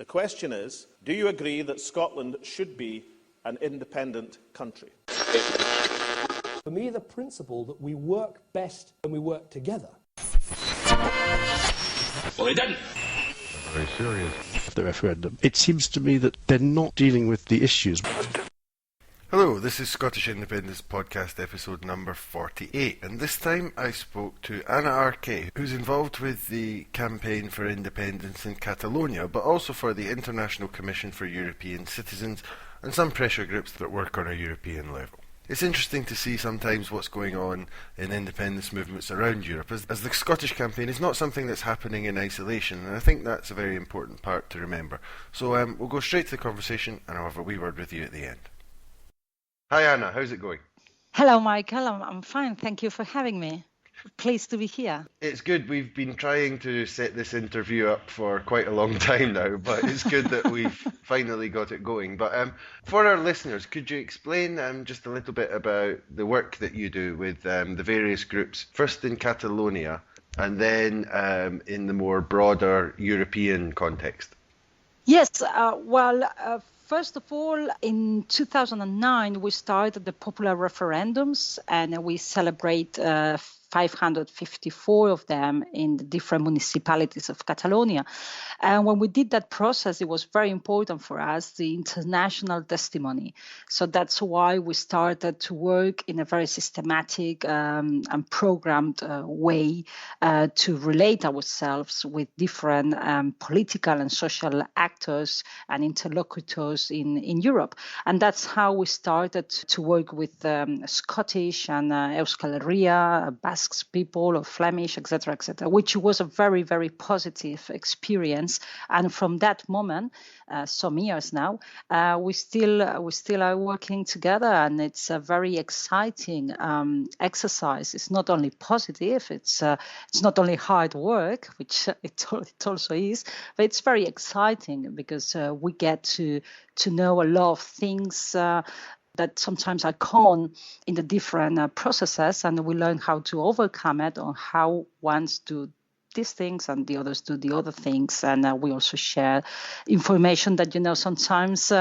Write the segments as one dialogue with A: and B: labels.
A: The question is, do you agree that Scotland should be an independent country?
B: For me, the principle that we work best when we work together.
C: Well, they didn't.
D: Very serious.
E: The referendum. It seems to me that they're not dealing with the issues.
D: Hello, this is Scottish Independence Podcast episode number 48, and this time I spoke to Anna Arqué, who's involved with the campaign for independence in Catalonia, but also for the International Commission for European Citizens and some pressure groups that work on a European level. It's interesting to see sometimes what's going on in independence movements around Europe, as the Scottish campaign is not something that's happening in isolation, and I think that's a very important part to remember. So we'll go straight to the conversation, and I'll have a wee word with you at the end. Hi Anna, how's it going?
F: Hello Michael, I'm fine, thank you for having me. Pleased to be here.
D: It's good. We've been trying to set this interview up for quite a long time now, but it's good that we've finally got it going. But for our listeners, could you explain just a little bit about the work that you do with the various groups, first in Catalonia and then in the more broader European context?
F: Yes, first of all, in 2009, we started the popular referendums, and we celebrate 554 of them in the different municipalities of Catalonia. And when we did that process, it was very important for us, the international testimony. So that's why we started to work in a very systematic and programmed way to relate ourselves with different political and social actors and interlocutors in Europe. And that's how we started to work with Scottish and Euskal Herria, Basque people or Flemish, etc., which was a very, very positive experience. And from that moment, some years now, we still are working together, and it's a very exciting exercise. It's not only positive, it's not only hard work, which it also is, but it's very exciting because we get to know a lot of things that sometimes are common in the different processes, and we learn how to overcome it, or how ones do these things and the others do the other things. And we also share information that, sometimes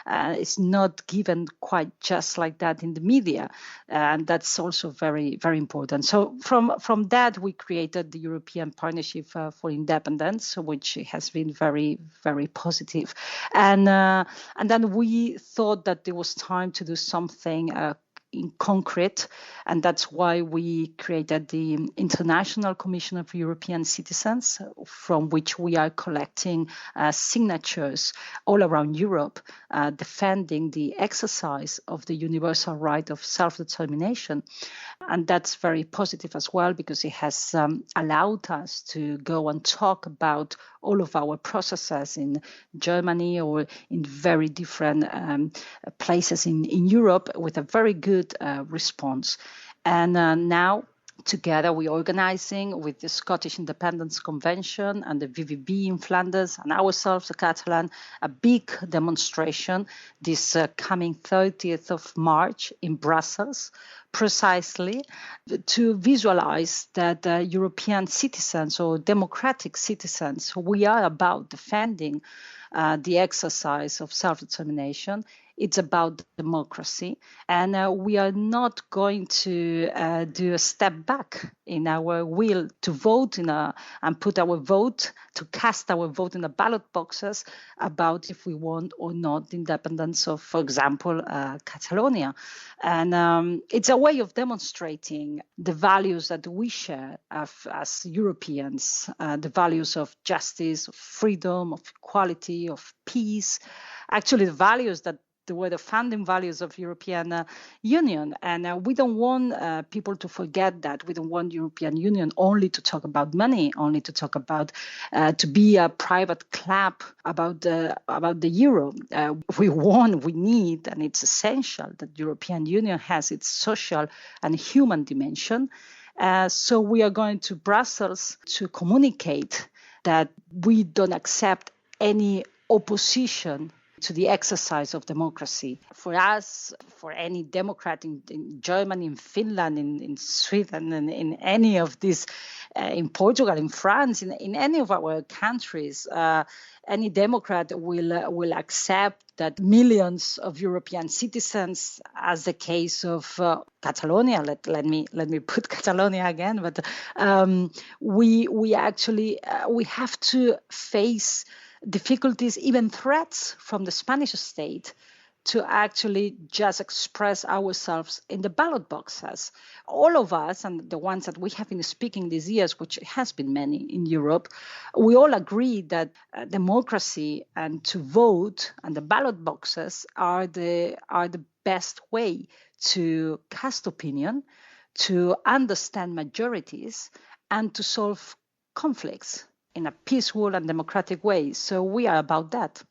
F: is not given quite just like that in the media. And that's also very, very important. So from that, we created the European Partnership for Independence, which has been very, very positive. And then we thought that there was time to do something in concrete, and that's why we created the International Commission for European Citizens, from which we are collecting signatures all around Europe, defending the exercise of the universal right of self-determination. And that's very positive as well, because it has allowed us to go and talk about all of our processes in Germany or in very different places in Europe with a very good response. And now, together, we're organizing with the Scottish Independence Convention and the VVB in Flanders and ourselves, the Catalan, a big demonstration this coming 30th of March in Brussels, precisely to visualize that European citizens or democratic citizens, we are about defending the exercise of self-determination. It's about democracy, and we are not going to do a step back in our will to vote and put our vote, to cast our vote in the ballot boxes about if we want or not the independence of, for example, Catalonia. And it's a way of demonstrating the values that we share as Europeans, the values of justice, of freedom, of equality, of peace, actually the values that were the founding values of European Union. And we don't want people to forget that. We don't want European Union only to talk about money, only to talk about, to be a private club about the euro. We need, and it's essential that European Union has its social and human dimension. So we are going to Brussels to communicate that we don't accept any opposition to the exercise of democracy. For us, for any Democrat in Germany, in Finland, in Sweden, and in any of these, in Portugal, in France, in any of our countries, any Democrat will accept that millions of European citizens, as the case of Catalonia, let me put Catalonia again, but we actually we have to face difficulties, even threats from the Spanish state, to actually just express ourselves in the ballot boxes. All of us, and the ones that we have been speaking these years, which has been many in Europe, we all agree that democracy and to vote and the ballot boxes are the best way to cast opinion, to understand majorities, and to solve conflicts in a peaceful and democratic way. So we are about that.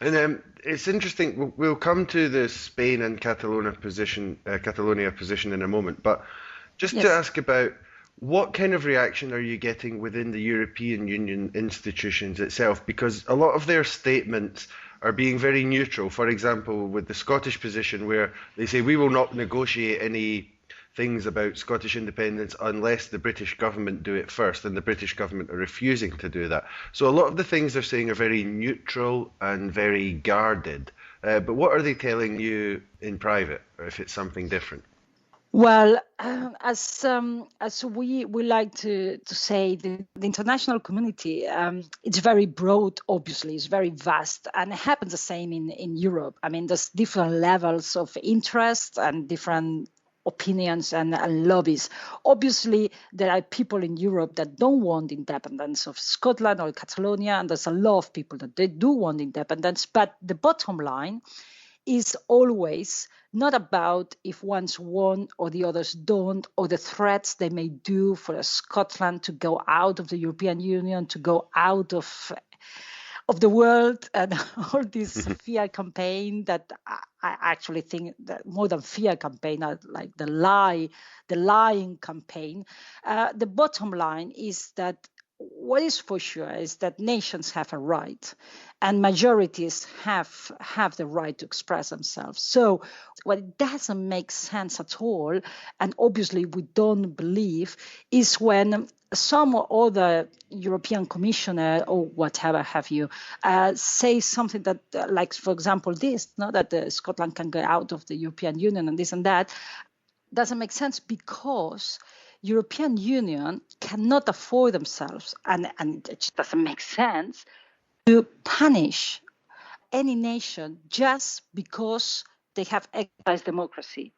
D: And it's interesting. We'll come to the Spain and Catalonia position in a moment. But just to ask about what kind of reaction are you getting within the European Union institutions itself? Because a lot of their statements are being very neutral. For example, with the Scottish position, where they say we will not negotiate any things about Scottish independence unless the British government do it first, and the British government are refusing to do that. So a lot of the things they're saying are very neutral and very guarded. But what are they telling you in private, or if it's something different?
F: Well, as we like to say, the international community, it's very broad, obviously, it's very vast, and it happens the same in Europe. I mean, there's different levels of interest and different opinions and lobbies. Obviously, there are people in Europe that don't want independence of Scotland or Catalonia, and there's a lot of people that they do want independence. But the bottom line is always not about if one's won or the others don't, or the threats they may do for Scotland to go out of the European Union, to go out of the world, and all this fear campaign that I actually think that more than fear campaign, like the lying campaign. The bottom line is that what is for sure is that nations have a right, and majorities have the right to express themselves. So what doesn't make sense at all, and obviously we don't believe, is when some or other European commissioner or whatever have you say something that, like, for example, this, that Scotland can go out of the European Union and this and that, doesn't make sense, because European Union cannot afford themselves, and it just doesn't make sense to punish any nation just because they have exercised democracy.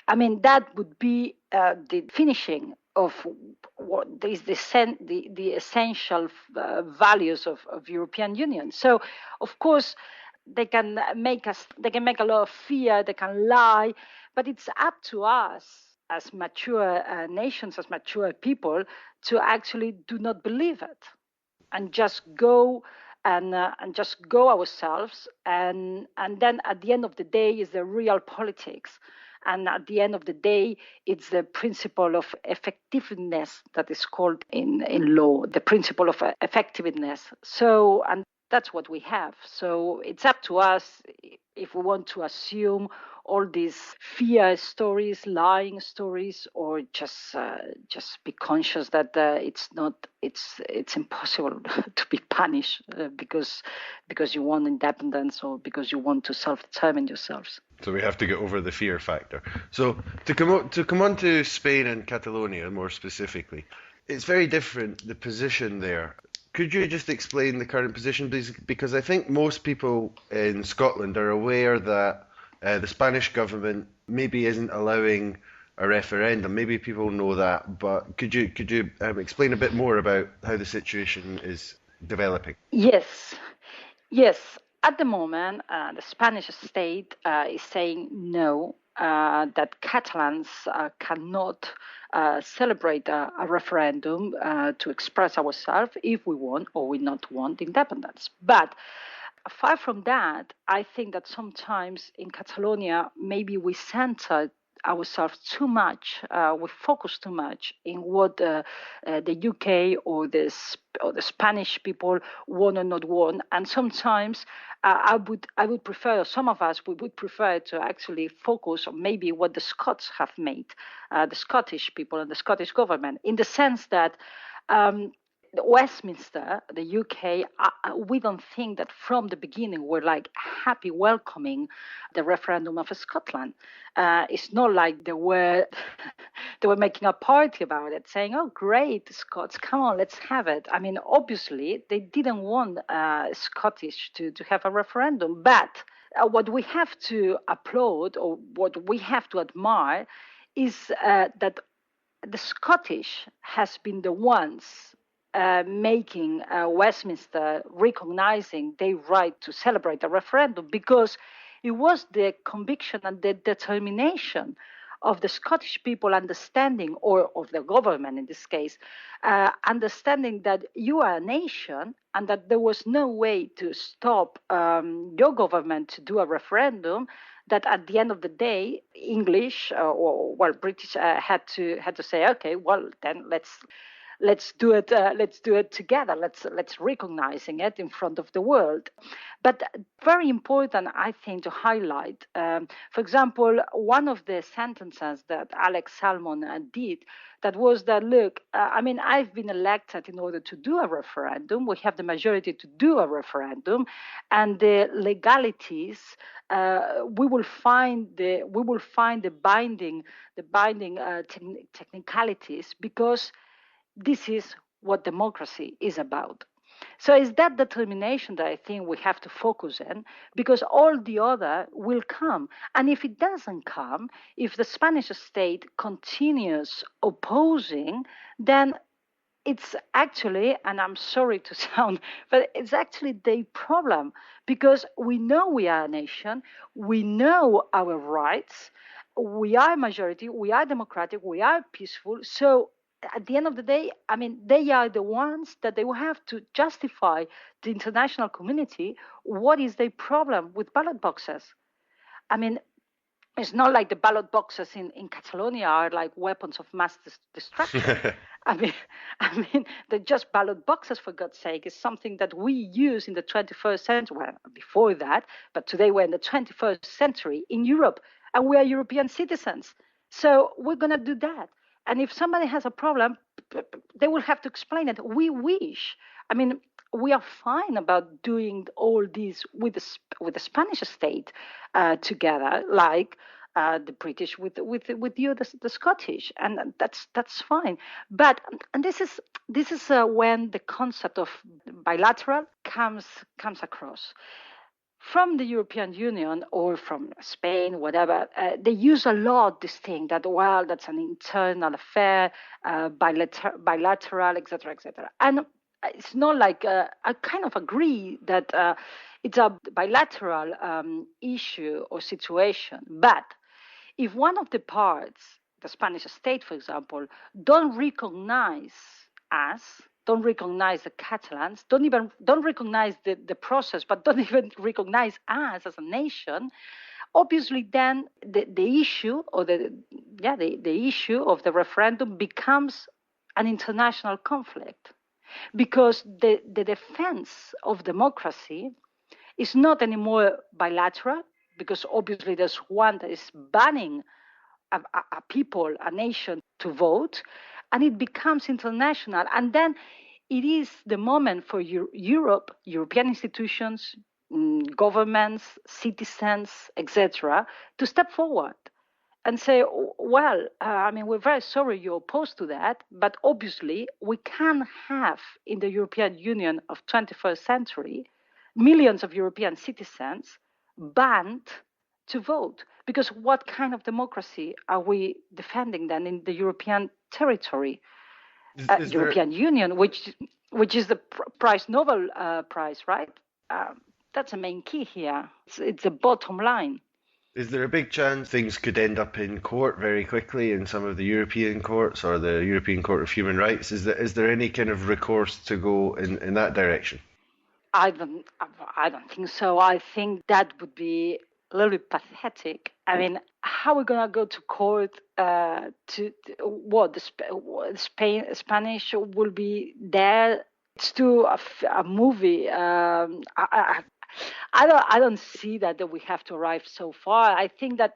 F: I mean, that would be the finishing of what is the essential values of European Union. So, of course, they can make a lot of fear, they can lie, but it's up to us as mature nations, as mature people, to actually do not believe it, and just go and just go ourselves, and then at the end of the day is the real politics. And at the end of the day, it's the principle of effectiveness that is called in law, the principle of effectiveness. So, and that's what we have. So it's up to us if we want to assume all these fear stories, lying stories, or just be conscious that it's impossible to be punished because you want independence or because you want to self-determine yourselves.
D: So we have to get over the fear factor. So to come on to Spain and Catalonia more specifically, it's very different, the position there. Could you just explain the current position, please? Because I think most people in Scotland are aware that the Spanish government maybe isn't allowing a referendum. Maybe people know that, but could you explain a bit more about how the situation is developing?
F: Yes. At the moment, the Spanish state is saying no, that Catalans cannot celebrate a referendum to express ourselves if we want or we not want independence. But far from that, I think that sometimes in Catalonia, maybe we center ourselves too much. We focus too much in what the UK or the Spanish people want or not want, and sometimes I would prefer. Some of us would prefer to actually focus on maybe what the Scots have made, the Scottish people and the Scottish government, in the sense that. Westminster, the UK, we don't think that from the beginning we're like happy welcoming the referendum of Scotland. It's not like they were making a party about it, saying, "Oh, great, the Scots, come on, let's have it." I mean, obviously they didn't want Scottish to have a referendum, but what we have to applaud or what we have to admire is that the Scottish has been the ones making Westminster recognizing their right to celebrate a referendum, because it was the conviction and the determination of the Scottish people understanding, or of the government in this case, understanding that you are a nation and that there was no way to stop your government to do a referendum, that at the end of the day, English or British had to say, okay, well then let's do it together. Let's recognizing it in front of the world. But very important, I think, to highlight. For example, one of the sentences that Alex Salmon did, that was that, look, I mean, I've been elected in order to do a referendum. We have the majority to do a referendum, and the legalities. We will find the binding technicalities, because this is what democracy is about. So it's that determination that I think we have to focus in, because all the other will come. And if it doesn't come, if the Spanish state continues opposing, then it's actually, and I'm sorry to sound, but it's actually their problem, because we know we are a nation, we know our rights, we are a majority, we are democratic, we are peaceful. So at the end of the day, I mean, they are the ones that they will have to justify the international community what is their problem with ballot boxes. I mean, it's not like the ballot boxes in Catalonia are like weapons of mass destruction. I mean, they're just ballot boxes, for God's sake. It's something that we use in the 21st century. Well, before that, but today we're in the 21st century in Europe, and we are European citizens. So we're going to do that. And if somebody has a problem, they will have to explain it. We wish. I mean, we are fine about doing all this with the Spanish state together, like the British with you, the Scottish, and that's fine. But and this is when the concept of bilateral comes across. From the European Union or from Spain, whatever, they use a lot this thing that, well, that's an internal affair, bilateral, etc., etc. And it's not like I kind of agree that it's a bilateral issue or situation. But if one of the parts, the Spanish state, for example, don't recognize us, don't recognize the Catalans, don't recognize the process, but don't even recognize us as a nation, obviously then the issue or the issue of the referendum becomes an international conflict, because the defense of democracy is not anymore bilateral, because obviously there's one that is banning a people, a nation to vote, and it becomes international. And then it is the moment for Europe, European institutions, governments, citizens, etc., to step forward and say, well, I mean, we're very sorry you're opposed to that, but obviously we can have in the European Union of 21st century millions of European citizens banned to vote. Because what kind of democracy are we defending then in the European territory? European Union, which is the Nobel Prize, right? That's the main key here. It's the bottom line.
D: Is there a big chance things could end up in court very quickly in some of the European courts or the European Court of Human Rights? Is there any kind of recourse to go in that direction?
F: I don't think so. I think that would be a little bit pathetic I mean, how are we gonna go to court? Spanish will be there. It's to a movie. I don't see that we have to arrive so far. I think that,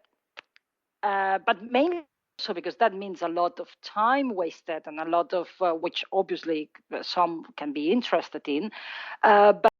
F: but mainly also because that means a lot of time wasted and a lot of which obviously some can be interested in, but